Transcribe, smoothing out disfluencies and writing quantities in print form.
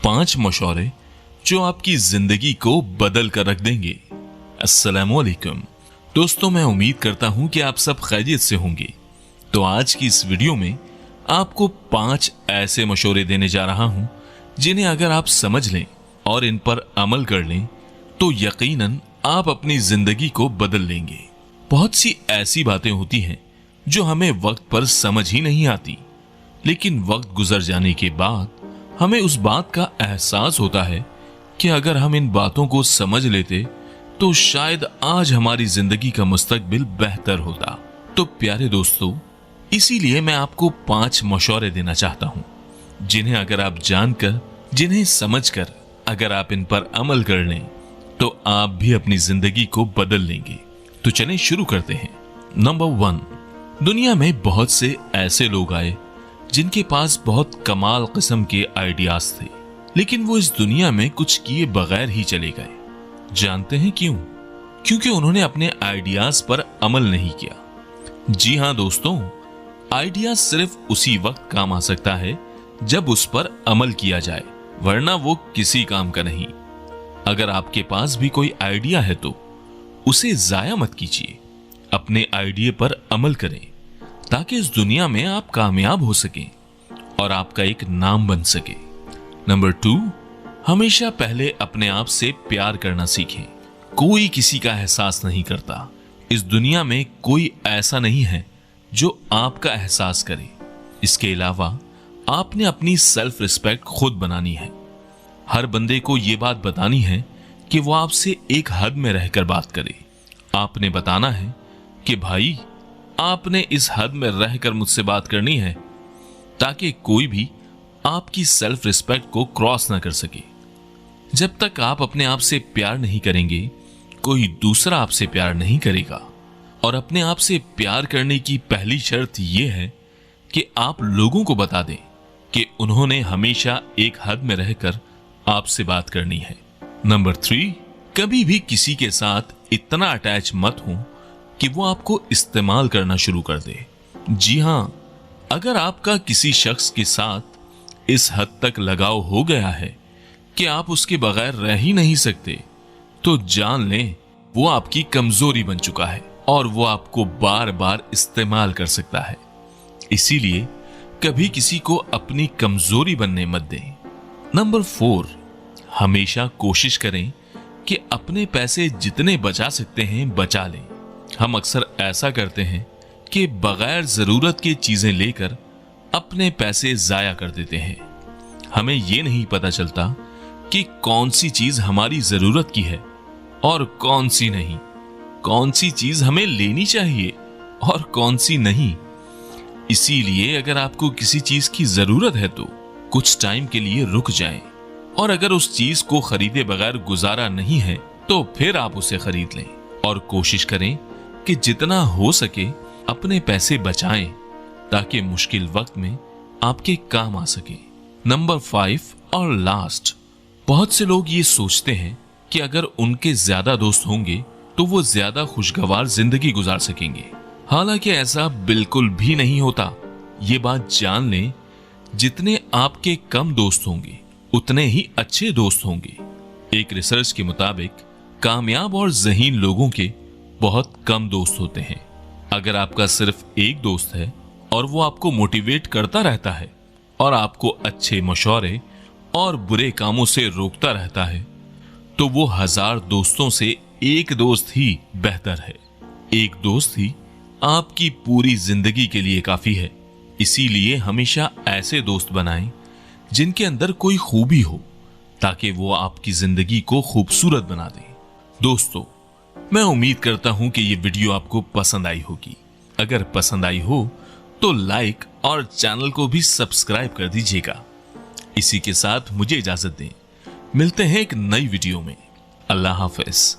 5 मशवरे जो आपकी जिंदगी को बदल कर रख देंगे। अस्सलामुअलैकुम दोस्तों, मैं उम्मीद करता हूं कि आप सब खैरियत से होंगे। तो आज की इस वीडियो में आपको 5 ऐसे मशवरे देने जा रहा हूं जिन्हें अगर आप समझ लें और इन पर अमल कर लें तो यकीनन आप अपनी जिंदगी को बदल लेंगे। बहुत सी ऐसी बातें होती हैं जो हमें वक्त पर समझ ही नहीं आती, लेकिन वक्त गुजर जाने के बाद हमें उस बात का एहसास होता है कि अगर हम इन बातों को समझ लेते तो शायद आज हमारी जिंदगी का मुस्तकबिल बेहतर होता। तो प्यारे दोस्तों, इसीलिए मैं आपको 5 मशवरे देना चाहता हूं जिन्हें अगर आप जानकर, जिन्हें समझकर अगर आप इन पर अमल कर लें तो आप भी अपनी जिंदगी को बदल लेंगे। तो चलें शुरू करते हैं। नंबर 1, दुनिया में बहुत से ऐसे लोग आए जिनके पास बहुत कमाल किस्म के आइडियाज थे, लेकिन वो इस दुनिया में कुछ किए बगैर ही चले गए। जानते हैं क्यों? क्योंकि उन्होंने अपने आइडियाज पर अमल नहीं किया। जी हां दोस्तों, आइडिया सिर्फ उसी वक्त काम आ सकता है जब उस पर अमल किया जाए, वरना वो किसी काम का नहीं। अगर आपके पास भी कोई आइडिया है तो उसे जाया मत कीजिए, अपने आइडिया पर अमल करें ताकि इस दुनिया में आप कामयाब हो सकें और आपका एक नाम बन सके। नंबर 2, हमेशा पहले अपने आप से प्यार करना सीखें। कोई किसी का एहसास नहीं करता। इस दुनिया में कोई ऐसा नहीं है जो आपका एहसास करे। इसके अलावा आपने अपनी सेल्फ रिस्पेक्ट खुद बनानी है। हर बंदे को यह बात बतानी है कि वो आपसे एक हद में रहकर बात करे। आपने बताना है कि भाई, आपने इस हद में रहकर मुझसे बात करनी है ताकि कोई भी आपकी सेल्फ रिस्पेक्ट को क्रॉस ना कर सके। जब तक आप अपने आप से प्यार नहीं करेंगे, कोई दूसरा आपसे प्यार नहीं करेगा। और अपने आप से प्यार करने की पहली शर्त यह है कि आप लोगों को बता दें कि उन्होंने हमेशा एक हद में रहकर आपसे बात करनी है। नंबर 3, कभी भी किसी के साथ इतना अटैच मत हो कि वो आपको इस्तेमाल करना शुरू कर दे। जी हां, अगर आपका किसी शख्स के साथ इस हद तक लगाव हो गया है कि आप उसके बगैर रह ही नहीं सकते, तो जान लें वो आपकी कमजोरी बन चुका है और वो आपको बार बार इस्तेमाल कर सकता है। इसीलिए कभी किसी को अपनी कमजोरी बनने मत दें। नंबर 4, हमेशा कोशिश करें कि अपने पैसे जितने बचा सकते हैं बचा लें। हम अक्सर ऐसा करते हैं कि बगैर जरूरत की चीजें लेकर अपने पैसे जाया कर देते हैं। हमें यह नहीं पता चलता कि कौन सी चीज हमारी जरूरत की है और कौन सी नहीं, कौन सी चीज हमें लेनी चाहिए और कौन सी नहीं। इसीलिए अगर आपको किसी चीज की जरूरत है तो कुछ टाइम के लिए रुक जाएं, और अगर उस चीज को खरीदे बगैर गुजारा नहीं है तो फिर आप उसे खरीद लें। और कोशिश करें कि जितना हो सके अपने पैसे बचाएं ताकि मुश्किल वक्त में आपके काम आ सके। नंबर 5 और लास्ट, बहुत से लोग ये सोचते हैं कि अगर उनके ज्यादा दोस्त होंगे तो वो ज्यादा खुशगवार जिंदगी गुजार सकेंगे। हालांकि ऐसा बिल्कुल भी नहीं होता। ये बात जान लें, जितने आपके कम दोस्त होंगे उतने ही अच्छे दोस्त होंगे। एक रिसर्च के मुताबिक कामयाब और ज़हीन लोगों के बहुत कम दोस्त होते हैं। अगर आपका सिर्फ एक दोस्त है और वो आपको मोटिवेट करता रहता है और आपको अच्छे मशवरे और बुरे कामों से रोकता रहता है, तो वो 1000 दोस्तों से एक दोस्त ही बेहतर है। एक दोस्त ही आपकी पूरी जिंदगी के लिए काफी है। इसीलिए हमेशा ऐसे दोस्त बनाएं जिनके अंदर कोई खूबी हो ताकि वो आपकी जिंदगी को खूबसूरत बना दें। दोस्तों, मैं उम्मीद करता हूं कि ये वीडियो आपको पसंद आई होगी। अगर पसंद आई हो तो लाइक और चैनल को भी सब्सक्राइब कर दीजिएगा। इसी के साथ मुझे इजाजत दें। मिलते हैं एक नई वीडियो में। अल्लाह हाफिज।